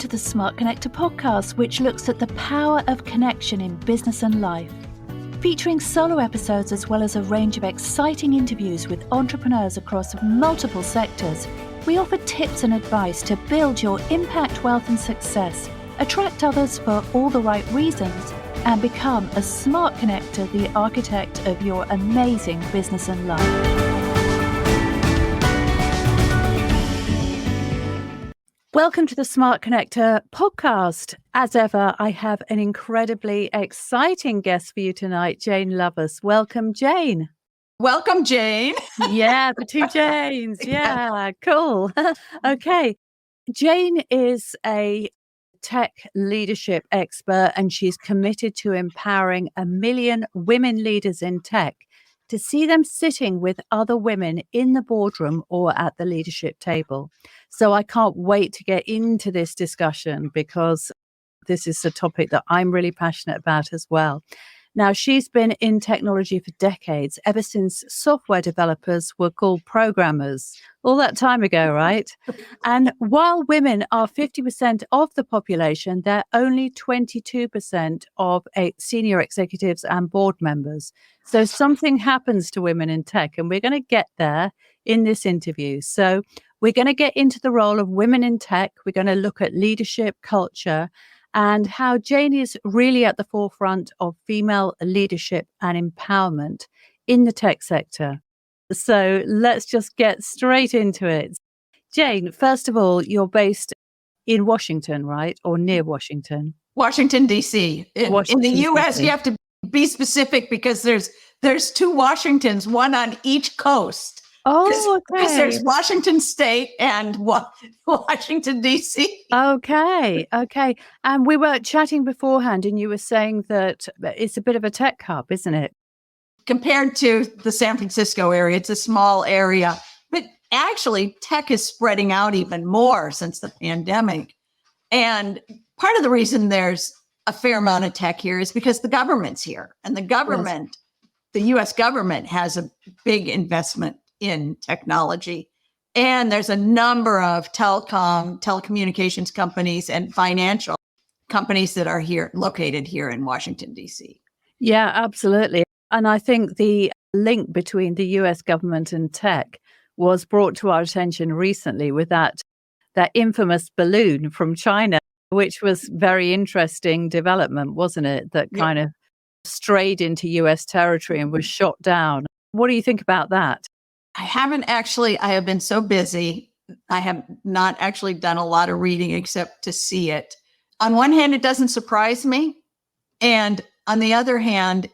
to the Smart Connector podcast, which looks at the power of connection in business and life. Featuring solo episodes as well as a range of exciting interviews with entrepreneurs across multiple sectors, we offer tips and advice to build your impact, wealth and success, attract others for all the right reasons, and become a smart connector, the architect of your amazing business and life. Welcome to the Smart Connector podcast. As ever, I have an incredibly exciting guest for you tonight, Jane Lovas. Welcome, Jane. Welcome, Jane. Yeah, the two Janes. Yeah, cool. Okay. Jane is a tech leadership expert, and she's committed to empowering 1 million women leaders in tech to see them sitting with other women in the boardroom or at the leadership table. So I can't wait to get into this discussion because this is a topic that I'm really passionate about as well. Now, she's been in technology for decades, ever since software developers were called programmers, all that time ago, right? And while women are 50% of the population, they're only 22% of senior executives and board members. So something happens to women in tech, and we're going to get there in this interview. So we're going to get into the role of women in tech. We're going to look at leadership, culture, and how Jane is really at the forefront of female leadership and empowerment in the tech sector. So let's just get straight into it. Jane, first of all, you're based in Washington, right? Or near Washington? Washington, D.C. In the U.S., you have to be specific because there's two Washingtons, one on each coast. Oh, okay. Because there's Washington State and Washington, D.C. Okay. And we were chatting beforehand, and you were saying that it's a bit of a tech hub, isn't it? Compared to the San Francisco area, it's a small area. But actually, tech is spreading out even more since the pandemic. And part of the reason there's a fair amount of tech here is because the government's here. And the government, the U.S. government has a big investment in technology. And there's a number of telecommunications companies and financial companies that are located here in Washington, D.C. Yeah, absolutely. And I think the link between the US government and tech was brought to our attention recently with that infamous balloon from China, which was very interesting development, wasn't it? That kind of strayed into US territory and was shot down. What do you think about that? I have been so busy. I have not actually done a lot of reading except to see it. On one hand, it doesn't surprise me. And on the other hand,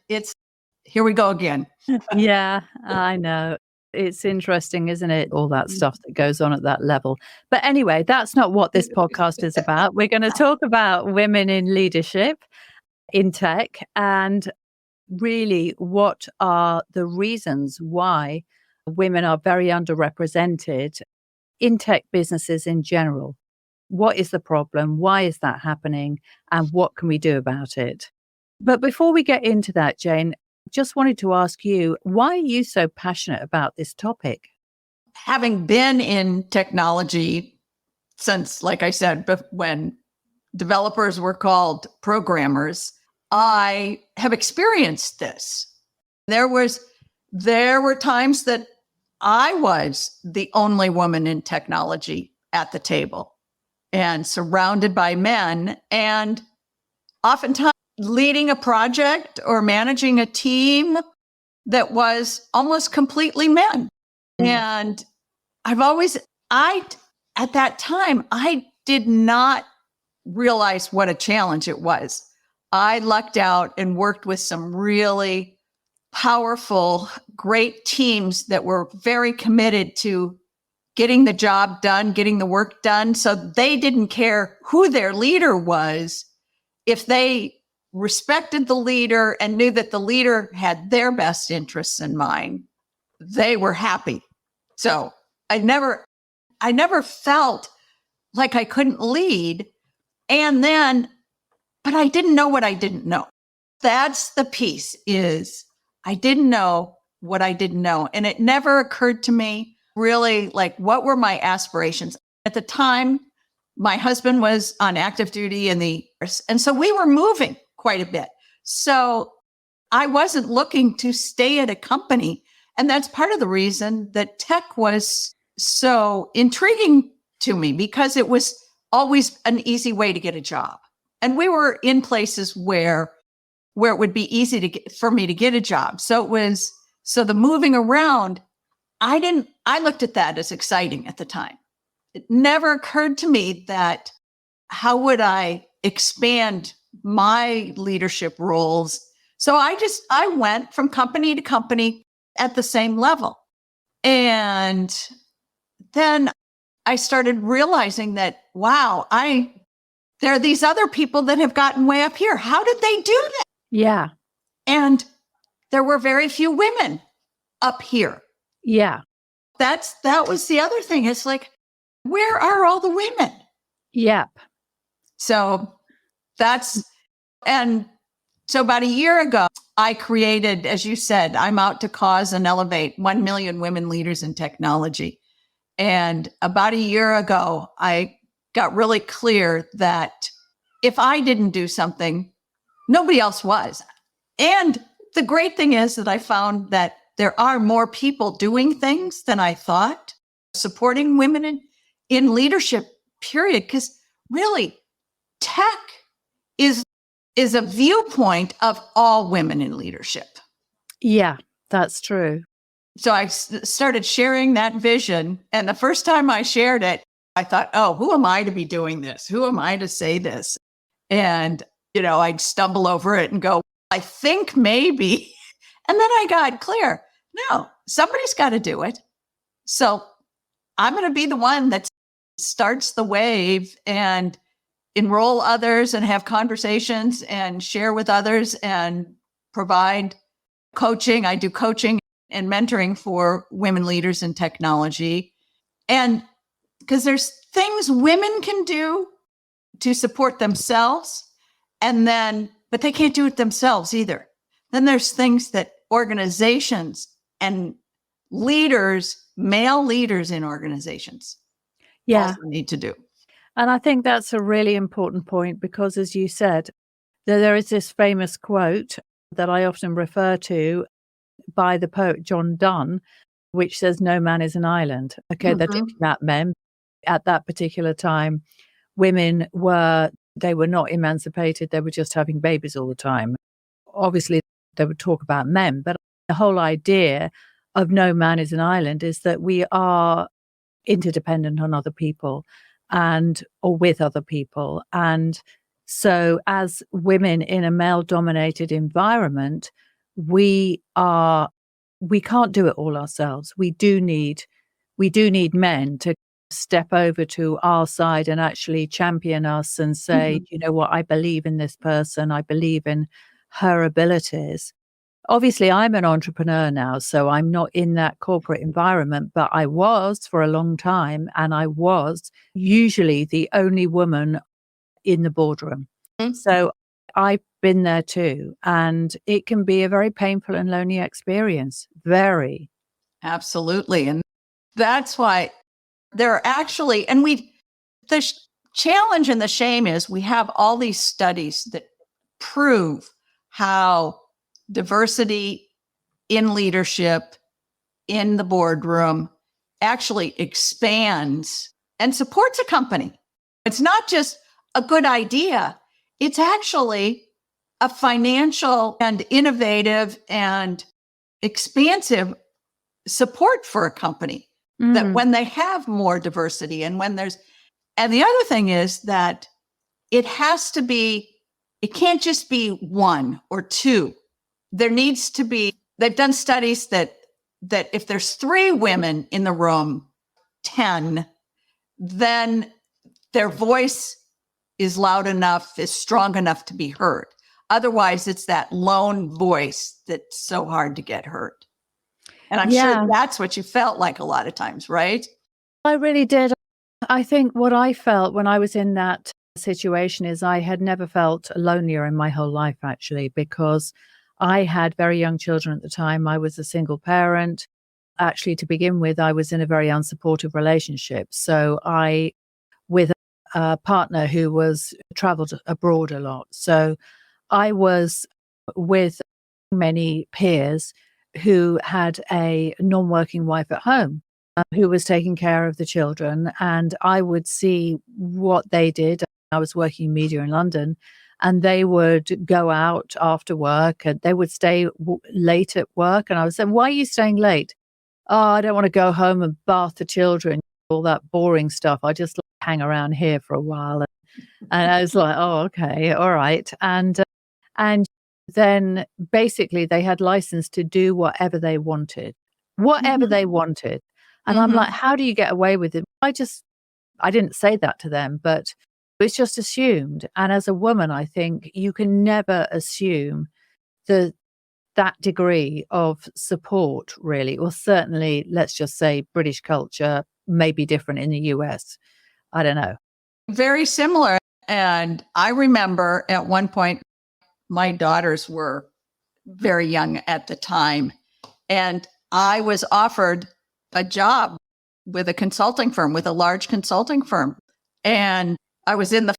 here we go again. Yeah, I know. It's interesting, isn't it? All that stuff that goes on at that level. But anyway, that's not what this podcast is about. We're going to talk about women in leadership in tech and really what are the reasons why women are very underrepresented in tech businesses in general. What is the problem? Why is that happening? And what can we do about it? But before we get into that, Jane, just wanted to ask you, why are you so passionate about this topic? Having been in technology since, like I said, when developers were called programmers, I have experienced this. There were times that I was the only woman in technology at the table and surrounded by men, and oftentimes leading a project or managing a team that was almost completely men. And at that time, I did not realize what a challenge it was. I lucked out and worked with some really powerful, great teams that were very committed to getting the job done, getting the work done. So they didn't care who their leader was. If they respected the leader and knew that the leader had their best interests in mind, they were happy. So I never felt like I couldn't lead. But I didn't know what I didn't know. That's the piece, is I didn't know what I didn't know. And it never occurred to me really, like, what were my aspirations? At the time, my husband was on active duty and so we were moving quite a bit. So I wasn't looking to stay at a company. And that's part of the reason that tech was so intriguing to me, because it was always an easy way to get a job. And we were in places where it would be easy for me to get a job. So the moving around, I looked at that as exciting at the time. It never occurred to me that how would I expand my leadership roles? So I went from company to company at the same level. And then I started realizing that, wow, there are these other people that have gotten way up here. How did they do that? Yeah. And there were very few women up here. Yeah. That was the other thing. It's like, where are all the women? Yep. So about a year ago, I created, as you said, I'm out to cause and elevate 1 million women leaders in technology. And about a year ago, I got really clear that if I didn't do something, nobody else was. And the great thing is that I found that there are more people doing things than I thought, supporting women in leadership, period. Because really, tech is a viewpoint of all women in leadership. Yeah, that's true. So I started sharing that vision. And the first time I shared it, I thought, oh, who am I to be doing this? Who am I to say this? And, I'd stumble over it and go, I think maybe. And then I got clear. No, somebody's got to do it. So I'm going to be the one that starts the wave and enroll others and have conversations and share with others and provide coaching. I do coaching and mentoring for women leaders in technology. And because there's things women can do to support themselves, but they can't do it themselves either. Then there's things that organizations and leaders, male leaders in organizations, also need to do. And I think that's a really important point, because, as you said, there is this famous quote that I often refer to by the poet John Donne, which says, "No man is an island." Okay, they're talking about men. At that particular time, women were not emancipated. They were just having babies all the time. Obviously, they would talk about men, but the whole idea of no man is an island is that we are interdependent on other people or with other people. And so as women in a male-dominated environment, we can't do it all ourselves. We do need men to step over to our side and actually champion us and say, you know what, I believe in this person. I believe in her abilities. Obviously, I'm an entrepreneur now, so I'm not in that corporate environment, but I was for a long time, and I was usually the only woman in the boardroom. So I've been there too, and it can be a very painful and lonely experience. Very. Absolutely. And that's why there are actually, the challenge and the shame is we have all these studies that prove how diversity in leadership, in the boardroom, actually expands and supports a company. It's not just a good idea. It's actually a financial and innovative and expansive support for a company that when they have more diversity and and the other thing is that it can't just be one or two. There needs to be, they've done studies that if there's 3 women in the room, 10, then their voice is loud enough, is strong enough to be heard. Otherwise, it's that lone voice that's so hard to get heard. And I'm sure that's what you felt like a lot of times, right? I really did. I think what I felt when I was in that situation is I had never felt lonelier in my whole life, actually, because I had very young children at the time. I was a single parent. Actually, to begin with, I was in a very unsupportive relationship. So with a partner who was traveled abroad a lot. So I was with many peers who had a non-working wife at home who was taking care of the children. And I would see what they did. I was working in media in London, and they would go out after work and they would stay late at work. And I was saying, why are you staying late? Oh, I don't want to go home and bath the children, all that boring stuff. I just hang around here for a while. And I was like, oh, okay, all right. And then basically they had license to do whatever they wanted, whatever they wanted. And I'm like, how do you get away with it? I didn't say that to them, but it's just assumed. And as a woman, I think you can never assume that degree of support, really. Well, certainly, let's just say British culture may be different in the US. I don't know. Very similar. And I remember at one point, my daughters were very young at the time, and I was offered a job with a consulting firm, with a large consulting firm. And I was in the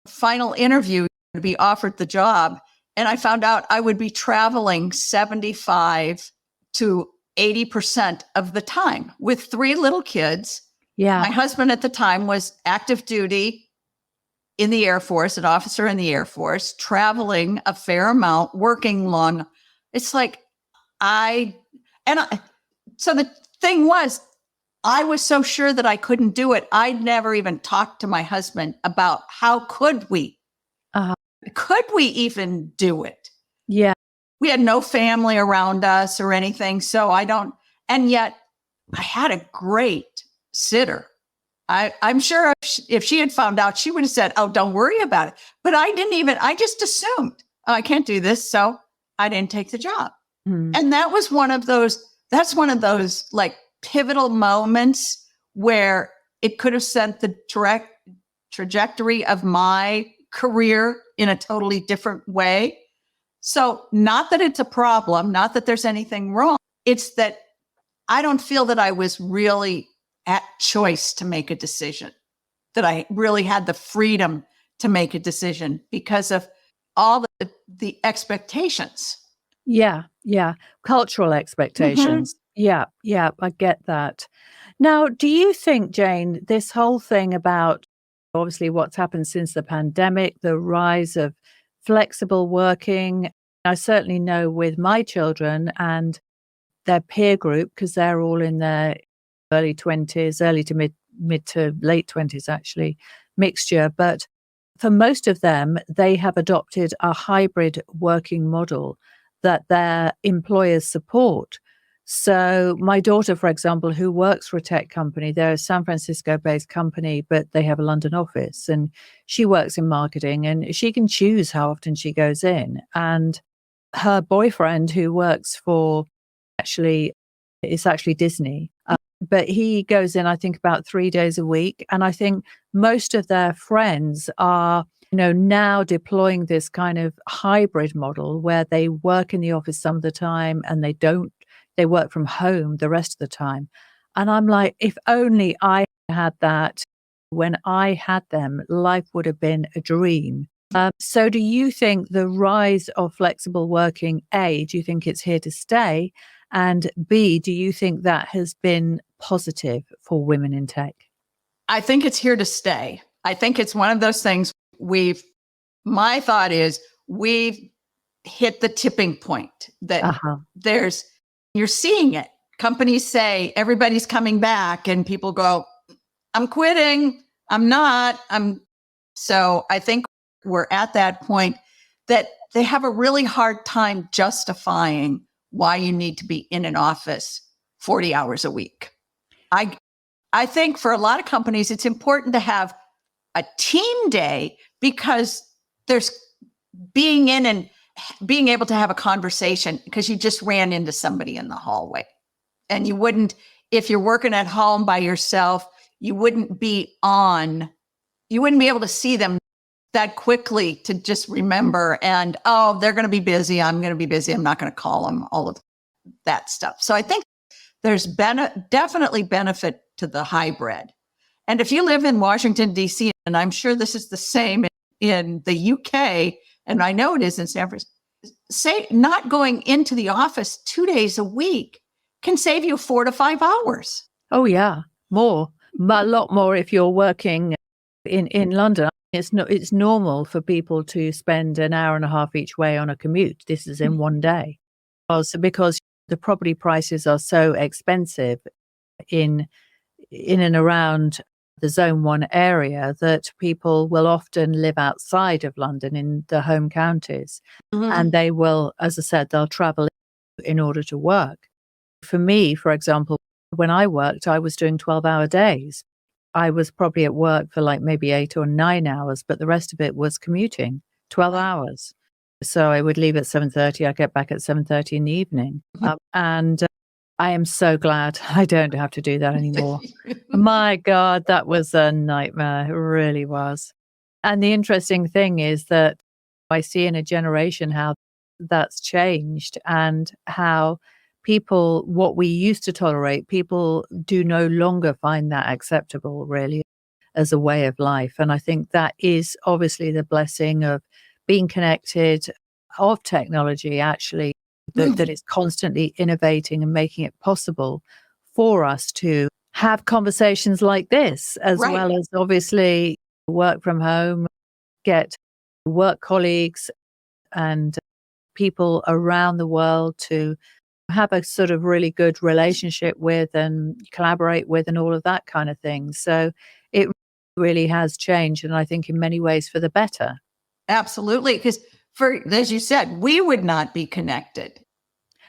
final interview to be offered the job. And I found out I would be traveling 75 to 80% of the time with 3 little kids. Yeah. My husband at the time was active duty in the Air Force, an officer in the Air Force, traveling a fair amount, working long. It's like so the thing was, I was so sure that I couldn't do it. I'd never even talked to my husband about how could we even do it? Yeah. We had no family around us or anything. So and yet I had a great sitter. I'm sure if she had found out, she would have said, oh, don't worry about it. But I just assumed, oh, I can't do this. So I didn't take the job. And that's one of those like pivotal moments where it could have sent the direct trajectory of my career in a totally different way. So not that it's a problem, not that there's anything wrong. It's that I don't feel that I was really at choice to make a decision, that I really had the freedom to make a decision because of all the expectations. Yeah. Yeah. Cultural expectations. Yeah. Yeah. I get that. Now, do you think, Jane, this whole thing about obviously what's happened since the pandemic, the rise of flexible working, I certainly know with my children and their peer group, because they're all in their early 20s, early to mid to late 20s, actually, mixture. But for most of them, they have adopted a hybrid working model that their employers support. So my daughter, for example, who works for a tech company, they're a San Francisco-based company, but they have a London office, and she works in marketing, and she can choose how often she goes in. And her boyfriend, who works for it's actually Disney, but he goes in, I think, about 3 days a week. And I think most of their friends are now deploying this kind of hybrid model where they work in the office some of the time and they work from home the rest of the time. And I'm like, if only I had that when I had them, life would have been a dream. So do you think the rise of flexible working, A, do you think it's here to stay? And B, do you think that has been positive for women in tech? I think it's here to stay. I think it's one of those things my thought is we've hit the tipping point that you're seeing it. Companies say everybody's coming back and people go, I'm quitting. I'm not. So I think we're at that point that they have a really hard time justifying why you need to be in an office 40 hours a week. I think for a lot of companies, it's important to have a team day because there's being in and being able to have a conversation because you just ran into somebody in the hallway. And you wouldn't, if you're working at home by yourself, you wouldn't be able to see them that quickly to just remember and, oh, they're going to be busy. I'm going to be busy. I'm not going to call them, all of that stuff. So I think there's definitely benefit to the hybrid. And if you live in Washington, D.C., and I'm sure this is the same in the UK, and I know it is in San Francisco, say not going into the office 2 days a week can save you 4 to 5 hours. Oh, yeah, more, a lot more if you're working in London. It's normal for people to spend an hour and a half each way on a commute. This is in one day. Also, because the property prices are so expensive in and around the Zone 1 area that people will often live outside of London in the home counties. And they will, as I said, they'll travel in order to work. For me, for example, when I worked, I was doing 12-hour days. I was probably at work for like maybe 8 or 9 hours, but the rest of it was commuting, 12 hours. So I would leave at 7:30. I'd get back at 7:30 in the evening. And I am so glad I don't have to do that anymore. My God, that was a nightmare. It really was. And the interesting thing is that I see in a generation how that's changed and how people, what we used to tolerate, people do no longer find that acceptable, really, as a way of life. And I think that is obviously the blessing of being connected, of technology, actually, that is constantly innovating and making it possible for us to have conversations like this, as well as obviously work from home, get work colleagues and people around the world to have a sort of really good relationship with and collaborate with and all of that kind of thing. So it really has changed, and I think in many ways for the better. Absolutely. Because as you said, we would not be connected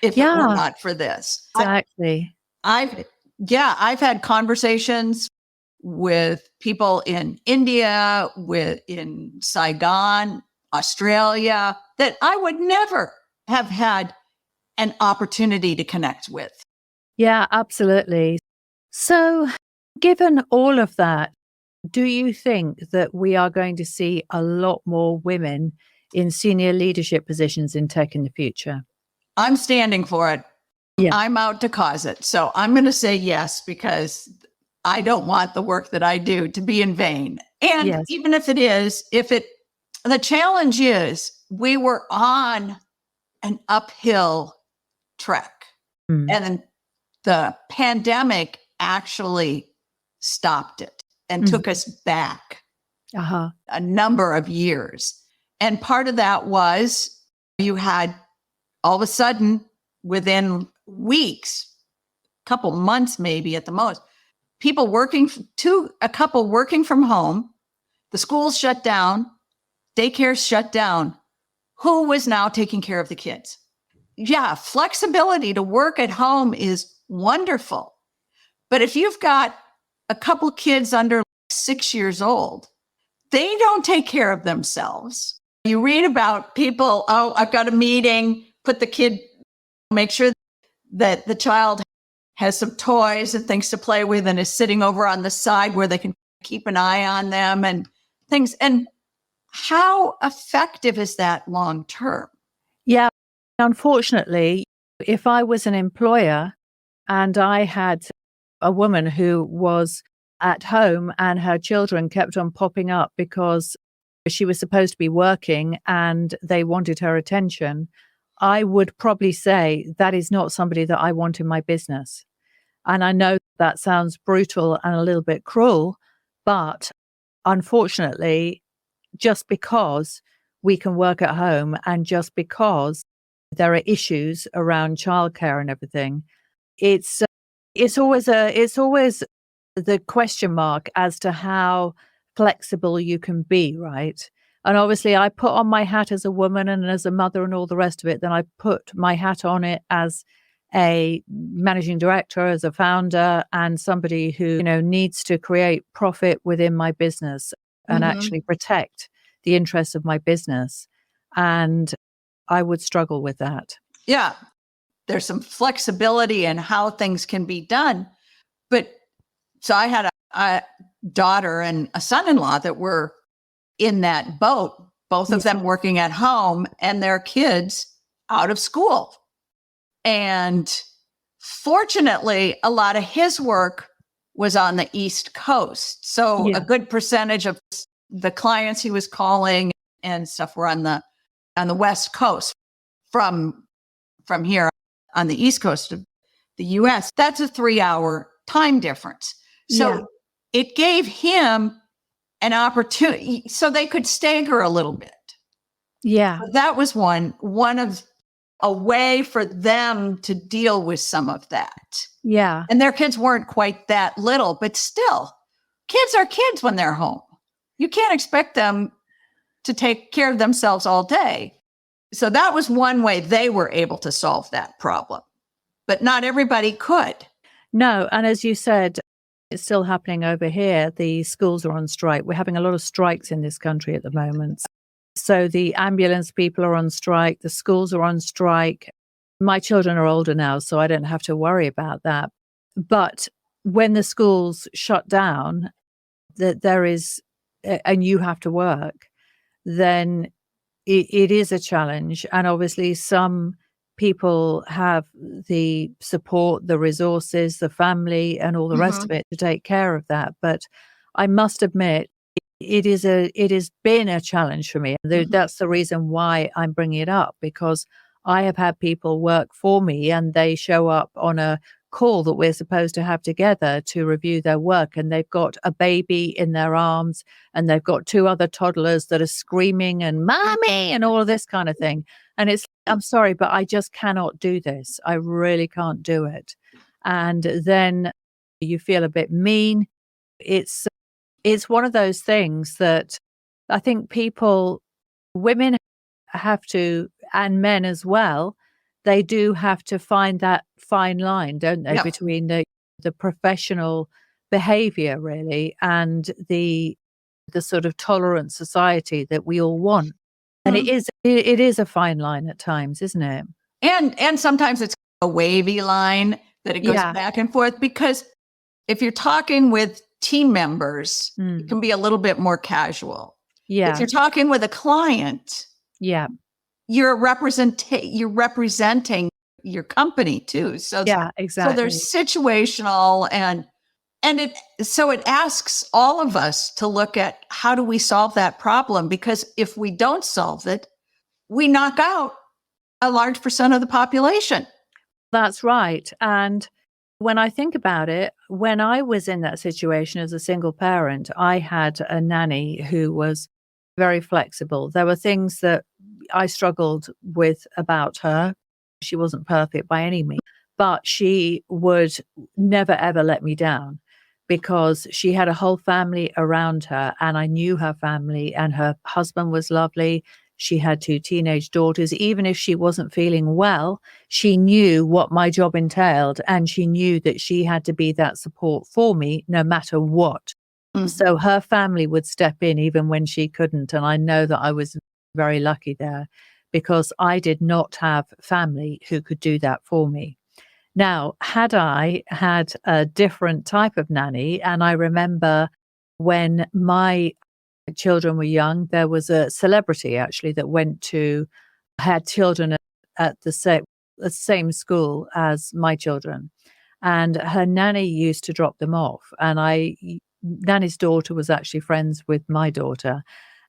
if it were not for this. Exactly. I've had conversations with people in India, in Saigon, Australia, that I would never have had an opportunity to connect with. Yeah, absolutely. So given all of that, do you think that we are going to see a lot more women in senior leadership positions in tech in the future? I'm standing for it. Yeah. I'm out to cause it. So I'm going to say yes, because I don't want the work that I do to be in vain. And even if it is, the challenge is we were on an uphill trek. And the pandemic actually stopped it and took us back a number of years. And part of that was you had all of a sudden, within weeks, a couple months maybe at the most, a couple working from home, the schools shut down, daycares shut down. Who was now taking care of the kids? Yeah, flexibility to work at home is wonderful. But if you've got a couple kids under 6 years old, they don't take care of themselves. You read about people, I've got a meeting, make sure that the child has some toys and things to play with and is sitting over on the side where they can keep an eye on them and things. And how effective is that long term? Yeah. Unfortunately, if I was an employer and I had a woman who was at home and her children kept on popping up because she was supposed to be working and they wanted her attention, I would probably say that is not somebody that I want in my business. And I know that sounds brutal and a little bit cruel, but unfortunately, just because we can work at home and just because there are issues around childcare and everything, it's always the question mark as to how flexible you can be, right? And obviously I put on my hat as a woman and as a mother and all the rest of it. Then I put my hat on it as a managing director, as a founder, and somebody who, needs to create profit within my business and actually protect the interests of my business. And I would struggle with that. Yeah. There's some flexibility in how things can be done. But so I had a daughter and a son-in-law that were in that boat, both of them working at home and their kids out of school. And fortunately, a lot of his work was on the East Coast. So Yeah. a good percentage of the clients he was calling and stuff were on the West Coast from here on the East Coast of the US. That's a 3-hour time difference. So Yeah. it gave him an opportunity so they could stagger a little bit. Yeah. So that was one of a way for them to deal with some of that. Yeah. And their kids weren't quite that little, but still, kids are kids when they're home. You can't expect them to take care of themselves all day. So that was one way they were able to solve that problem. But not everybody could. No. And as you said, it's still happening over here. The schools are on strike. We're having a lot of strikes in this country at the moment. So the ambulance people are on strike. The schools are on strike. My children are older now, so I don't have to worry about that. But when the schools shut down, there is, and you have to work, then it is a challenge. And obviously some people have the support, the resources, the family, and all the rest of it to take care of that. But I must admit, it has been a challenge for me. That's the reason why I'm bringing it up, because I have had people work for me and they show up on a call that we're supposed to have together to review their work, and they've got a baby in their arms and they've got 2 other toddlers that are screaming and mommy and all of this kind of thing. And I'm sorry, but I just cannot do this. I really can't do it. And then you feel a bit mean. It's one of those things that I think women have to, and men as well, they do have to find that fine line, don't they, between the professional behavior really and the sort of tolerant society that we all want. And it is a fine line at times, isn't it? And sometimes it's a wavy line that it goes back and forth, because if you're talking with team members, it can be a little bit more casual. Yeah. If you're talking with a client, you're representing your company too. So exactly. So there's situational and it asks all of us to look at how do we solve that problem, because if we don't solve it, we knock out a large percent of the population. That's right. And when I think about it, when I was in that situation as a single parent, I had a nanny who was very flexible. There were things that I struggled with about her. She wasn't perfect by any means, but she would never, ever let me down, because she had a whole family around her, and I knew her family, and her husband was lovely. She had 2 teenage daughters. Even if she wasn't feeling well, she knew what my job entailed, and she knew that she had to be that support for me no matter what. So her family would step in even when she couldn't. And I know that I was very lucky there, because I did not have family who could do that for me. Now, had I had a different type of nanny, and I remember when my children were young, there was a celebrity actually that had children at the same school as my children. And her nanny used to drop them off. And nanny's daughter was actually friends with my daughter.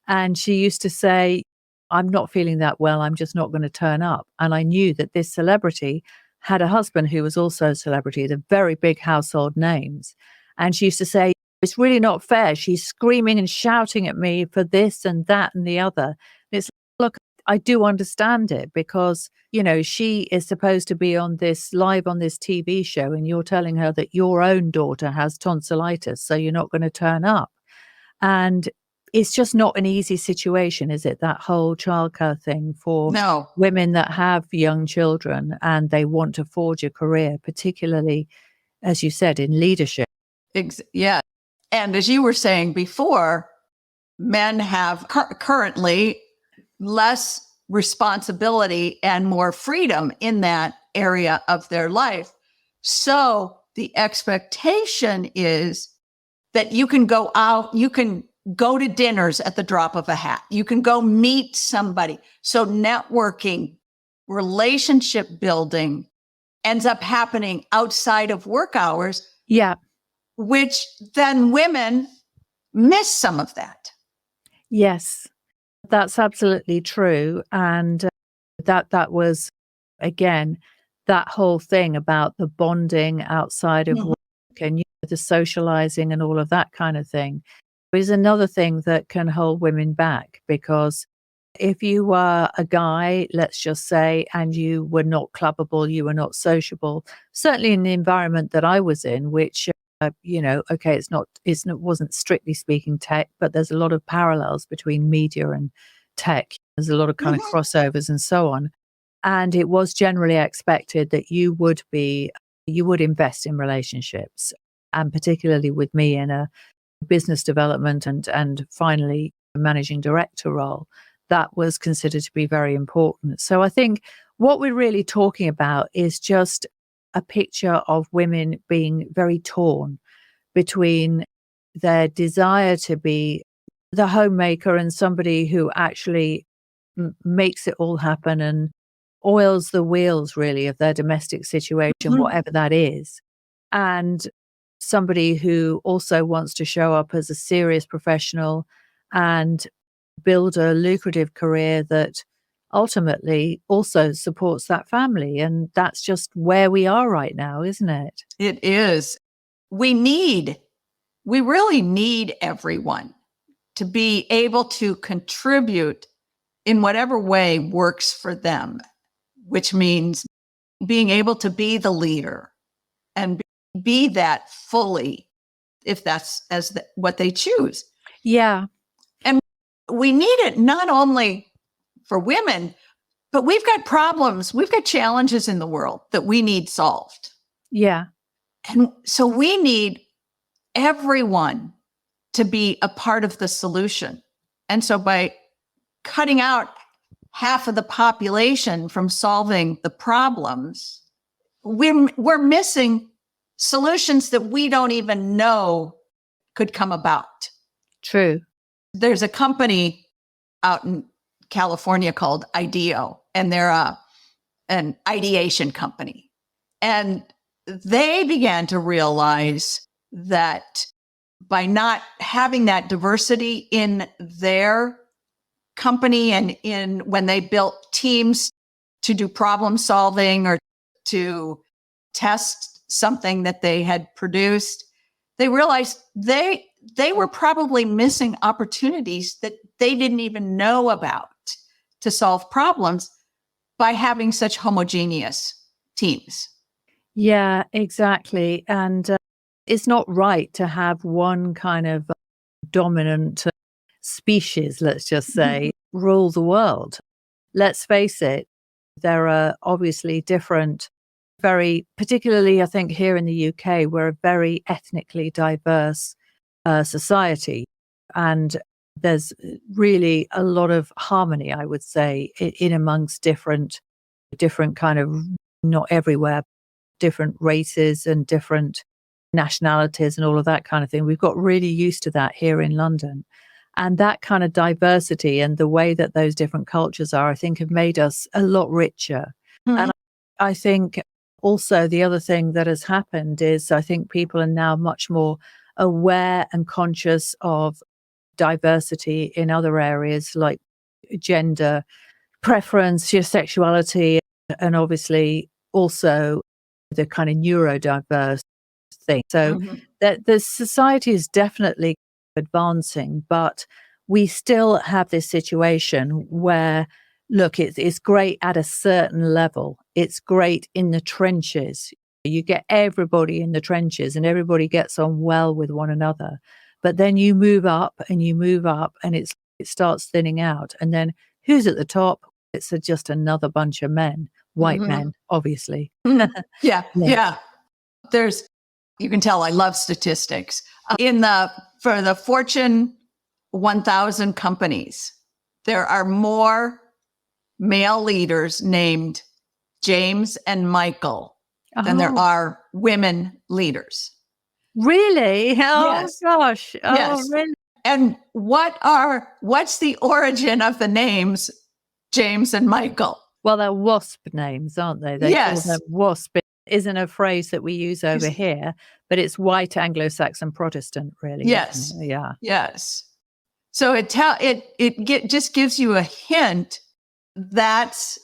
And she used to say, I'm not feeling that well. I'm just not going to turn up. And I knew that this celebrity had a husband who was also a celebrity, the very big household names. And she used to say, it's really not fair. She's screaming and shouting at me for this and that and the other. And it's look, I do understand it, because, she is supposed to be live on this TV show, and you're telling her that your own daughter has tonsillitis, so you're not going to turn up. And it's just not an easy situation, is it? That whole childcare thing for women that have young children and they want to forge a career, particularly, as you said, in leadership. Yeah. And as you were saying before, men have currently less responsibility and more freedom in that area of their life. So the expectation is that you can go out, you can go to dinners at the drop of a hat. You can go meet somebody. So networking, relationship building ends up happening outside of work hours. Yeah. which then women miss some of that. Yes, that's absolutely true. And that was, again, that whole thing about the bonding outside of work and the socializing and all of that kind of thing is another thing that can hold women back, because if you were a guy, let's just say, and you were not clubbable, you were not sociable, certainly in the environment that I was in, which, okay, wasn't strictly speaking tech, but there's a lot of parallels between media and tech. There's a lot of kind of crossovers and so on. And it was generally expected that you would invest in relationships, and particularly with me in a business development and finally managing director role, that was considered to be very important. So I think what we're really talking about is just a picture of women being very torn between their desire to be the homemaker and somebody who actually makes it all happen and oils the wheels, really, of their domestic situation, whatever that is, and somebody who also wants to show up as a serious professional and build a lucrative career that ultimately also supports that family. And that's just where we are right now, isn't it? It is. We really need everyone to be able to contribute in whatever way works for them, which means being able to be the leader and be that fully, if that's what they choose. Yeah. And we need it not only for women, but we've got problems, we've got challenges in the world that we need solved. Yeah. And so we need everyone to be a part of the solution. And so by cutting out half of the population from solving the problems, we're missing solutions that we don't even know could come about. True. There's a company out in California called IDEO, and they're an ideation company. And they began to realize that by not having that diversity in their company and when they built teams to do problem solving or to test something that they had produced, they realized they were probably missing opportunities that they didn't even know about to solve problems by having such homogeneous teams. Yeah, exactly. And it's not right to have one kind of dominant species, let's just say, rule the world. Let's face it, there are obviously different, particularly I think here in the UK, we're a very ethnically diverse society. And there's really a lot of harmony, I would say, in amongst different kind of, not everywhere, different races and different nationalities and all of that kind of thing. We've got really used to that here in London. And that kind of diversity and the way that those different cultures are, I think, have made us a lot richer. And I think also the other thing that has happened is I think people are now much more aware and conscious of diversity in other areas like gender preference, your sexuality, and obviously also the kind of neurodiverse thing. So that the society is definitely advancing, but we still have this situation where, look, it's great at a certain level. It's great in the trenches. You get everybody in the trenches and everybody gets on well with one another. But then you move up and it starts thinning out. And then who's at the top? It's just another bunch of men, white men, obviously. Yeah. You can tell I love statistics. For the Fortune 1000 companies, there are more male leaders named James and Michael than there are women leaders. Really? Oh, yes. Gosh. Oh, yes. Really? And what's the origin of the names James and Michael? Well, they're WASP names, aren't they? They yes. call them WASP isn't a phrase that we use over here, but it's white Anglo-Saxon Protestant, really. Yes. Yeah. Yes. So just gives you a hint that's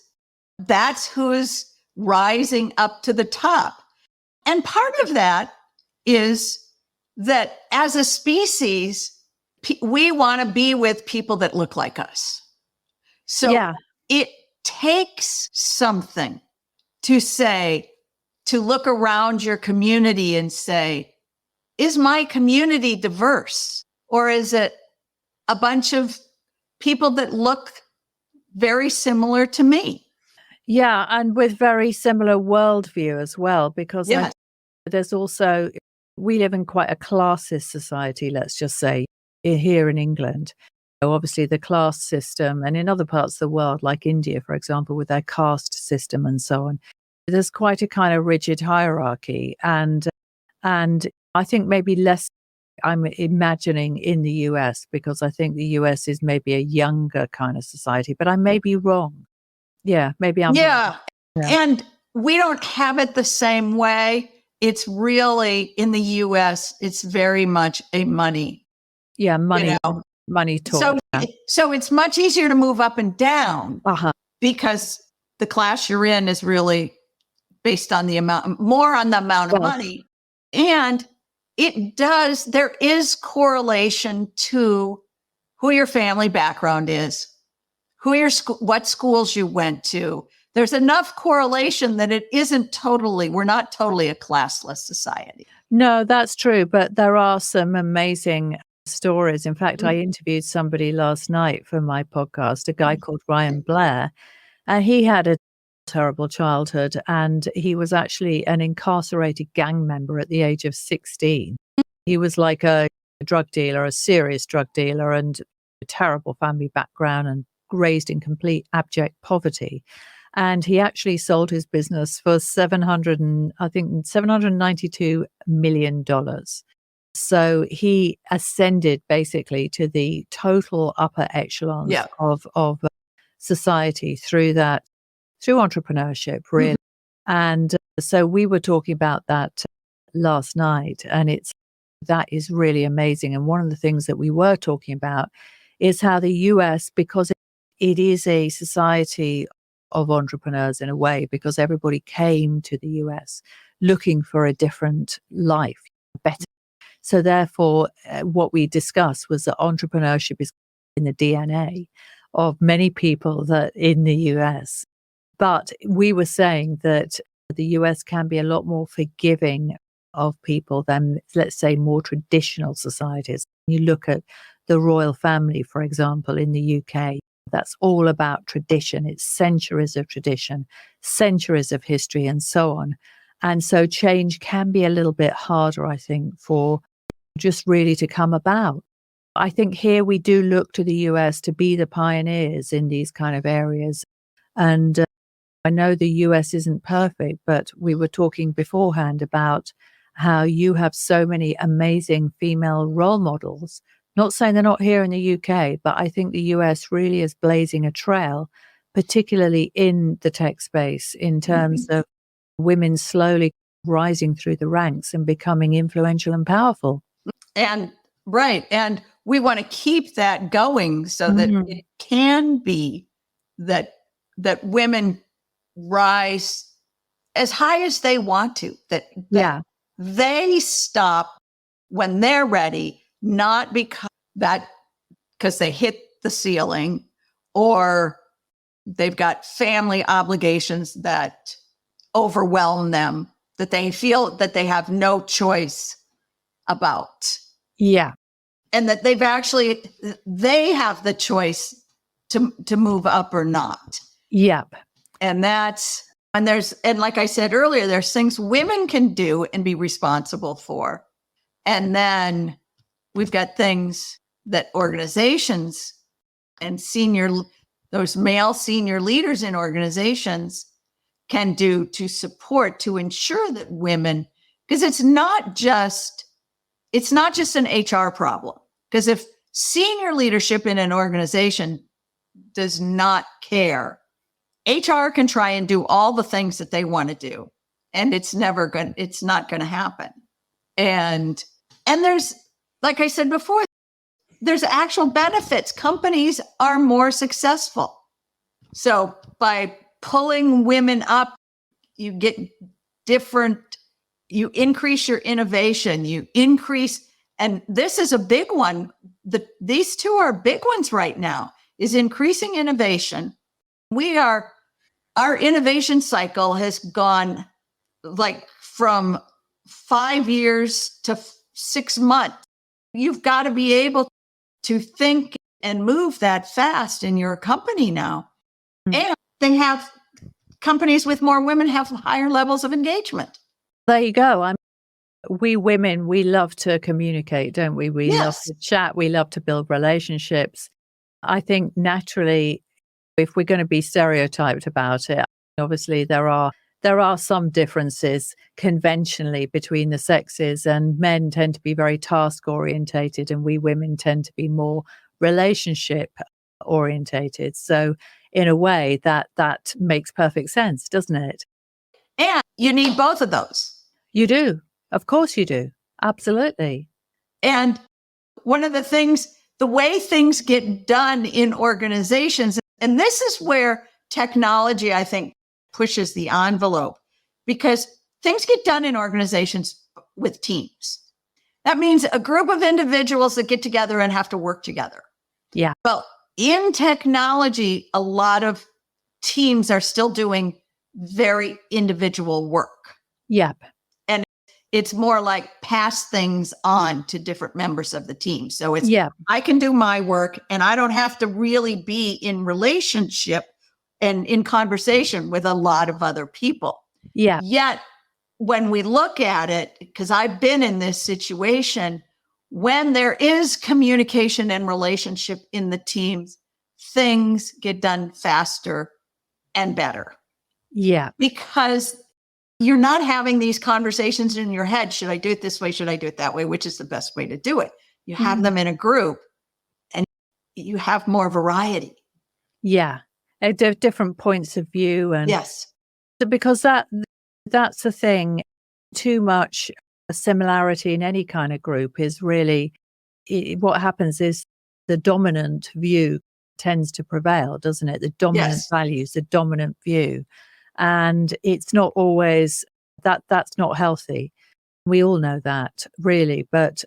who's rising up to the top. And part of that is that as a species, we want to be with people that look like us. So it takes something to look around your community and say, is my community diverse? Or is it a bunch of people that look very similar to me? Yeah, and with very similar worldview as well, because there's also, we live in quite a classist society, let's just say, here in England. So obviously the class system, and in other parts of the world, like India, for example, with their caste system and so on, there's quite a kind of rigid hierarchy. And I think maybe less, I'm imagining in the US, because I think the US is maybe a younger kind of society, but I may be wrong. Yeah, maybe I'm wrong. And we don't have it the same way. It's really, in the US, it's very much a money. Yeah, money talk. So it's much easier to move up and down because the class you're in is really based on the amount, more on the amount of money. And there is correlation to who your family background is, what schools you went to. There's enough correlation that we're not totally a classless society. No, that's true. But there are some amazing stories. In fact, I interviewed somebody last night for my podcast, a guy called Ryan Blair, and he had a terrible childhood, and he was actually an incarcerated gang member at the age of 16. He was like a drug dealer, a serious drug dealer, and a terrible family background, and raised in complete abject poverty. And he actually sold his business for $792 million. So he ascended basically to the total upper echelons of society through entrepreneurship, really. And so we were talking about that last night, and that is really amazing. And one of the things that we were talking about is how the US, because it is a society of entrepreneurs in a way, because everybody came to the US looking for a different life, better. So therefore, what we discussed was that entrepreneurship is in the DNA of many people that in the US. But we were saying that the US can be a lot more forgiving of people than, let's say, more traditional societies. You look at the royal family, for example, in the UK, that's all about tradition. It's centuries of tradition, centuries of history, and so on. And so change can be a little bit harder, I think, for just really to come about. I think here we do look to the US to be the pioneers in these kind of areas. And I know the US isn't perfect, but we were talking beforehand about how you have so many amazing female role models. Not saying they're not here in the UK, but I think the US really is blazing a trail, particularly in the tech space, in terms of women slowly rising through the ranks and becoming influential and powerful. And we want to keep that going so that it can be that women rise as high as they want to, that they stop when they're ready, not because they hit the ceiling or they've got family obligations that overwhelm them, that they feel that they have no choice about. Yeah. And that they have the choice to move up or not. Yep. And like I said earlier, there's things women can do and be responsible for. And then we've got things that organizations and those male senior leaders in organizations can do to ensure that women, because it's not just an HR problem. Because if senior leadership in an organization does not care, HR can try and do all the things that they want to do. and it's not going to happen. And there's, like I said before, there's actual benefits. Companies are more successful. So by pulling women up, you get you increase your innovation, and this is a big one. These two are big ones right now, is increasing innovation. Our innovation cycle has gone like from 5 years to 6 months. You've got to be able to think and move that fast in your company now. And companies with more women have higher levels of engagement. There you go. We women, we love to communicate, don't we? We love to chat. We love to build relationships. I think naturally, if we're going to be stereotyped about it, obviously there are some differences conventionally between the sexes, and men tend to be very task orientated and we women tend to be more relationship orientated. So in a way that makes perfect sense, doesn't it? And you need both of those. You do. Of course you do. Absolutely. And one of the things, the way things get done in organizations, and this is where technology, I think, pushes the envelope, because things get done in organizations with teams. That means a group of individuals that get together and have to work together. Yeah. Well, in technology, a lot of teams are still doing very individual work. Yep. And it's more like pass things on to different members of the team. So it's, I can do my work and I don't have to really be in relationship and in conversation with a lot of other people. Yeah. Yet when we look at it, because I've been in this situation, when there is communication and relationship in the teams, things get done faster and better. Yeah. Because you're not having these conversations in your head. Should I do it this way? Should I do it that way? Which is the best way to do it? You have them in a group and you have more variety. Yeah. Different points of view. And yes, because that's the thing. Too much similarity in any kind of group is really what happens is the dominant view tends to prevail, doesn't it? The dominant values, the dominant view. And it's not always that's not healthy. We all know that, really. But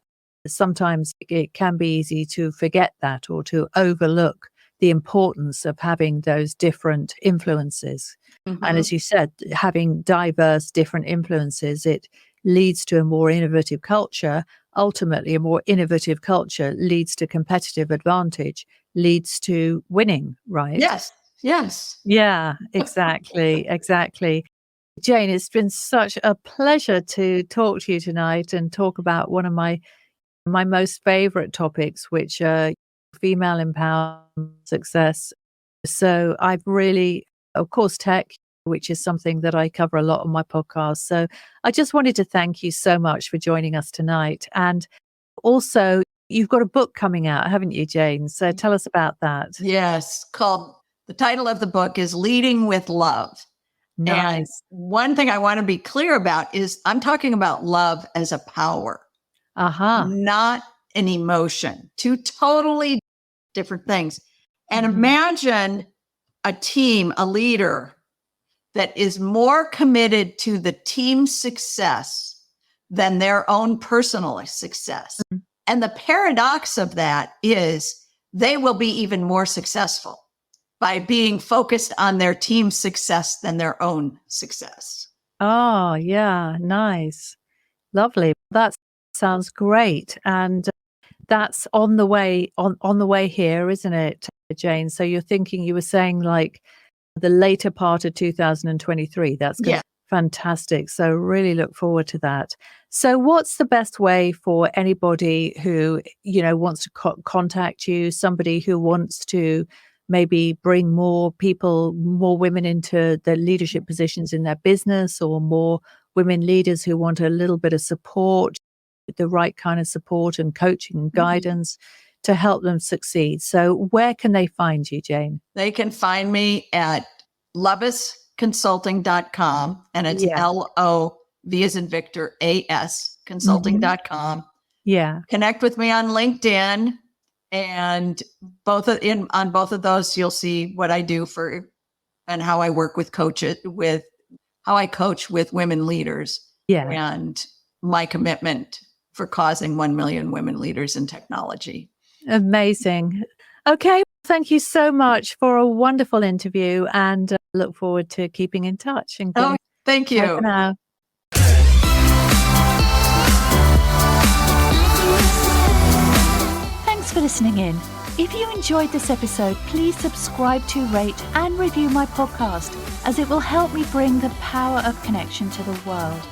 sometimes it can be easy to forget that or to overlook the importance of having those different influences. Mm-hmm. And as you said, having diverse different influences, it leads to a more innovative culture. Ultimately, a more innovative culture leads to competitive advantage, leads to winning, right? Yes. Yes. Yeah, exactly. Exactly. Jane, it's been such a pleasure to talk to you tonight and talk about one of my most favorite topics, which are female empowerment, success. So I've really, of course, tech, which is something that I cover a lot on my podcast. So I just wanted to thank you so much for joining us tonight. And also, you've got a book coming out, haven't you, Jane? So tell us about that. Yes, the title of the book is Leading with Love. Nice. And one thing I want to be clear about is I'm talking about love as a power, not an emotion. Two totally different things. And imagine a team, a leader that is more committed to the team's success than their own personal success. Mm-hmm. And the paradox of that is they will be even more successful by being focused on their team's success than their own success. Oh, yeah. Nice. Lovely. That sounds great. And that's on the way here, isn't it, Jane? So you were saying like the later part of 2023. That's fantastic. So really look forward to that. So what's the best way for anybody who, wants to contact you, somebody who wants to maybe bring more women into the leadership positions in their business, or more women leaders who want a little bit of support, the right kind of support and coaching and guidance to help them succeed? So where can they find you, Jane? They can find me at Lovas lovasconsulting.com, and it's Yeah. LOV as in Victor, AS, consulting.com. Yeah. Connect with me on LinkedIn, and on both of those, you'll see what I do and how I work with how I coach with women leaders, and my commitment for causing 1 million women leaders in technology. Amazing. Okay. Thank you so much for a wonderful interview, and look forward to keeping in touch. And thank you. Bye for now. Thanks for listening in. If you enjoyed this episode, please subscribe to, rate, and review my podcast, as it will help me bring the power of connection to the world.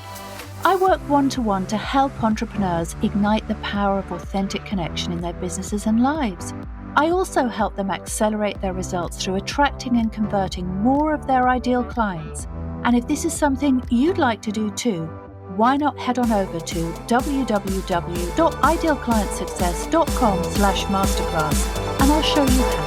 I work one-to-one to help entrepreneurs ignite the power of authentic connection in their businesses and lives. I also help them accelerate their results through attracting and converting more of their ideal clients. And if this is something you'd like to do too, why not head on over to www.idealclientsuccess.com/masterclass, and I'll show you how.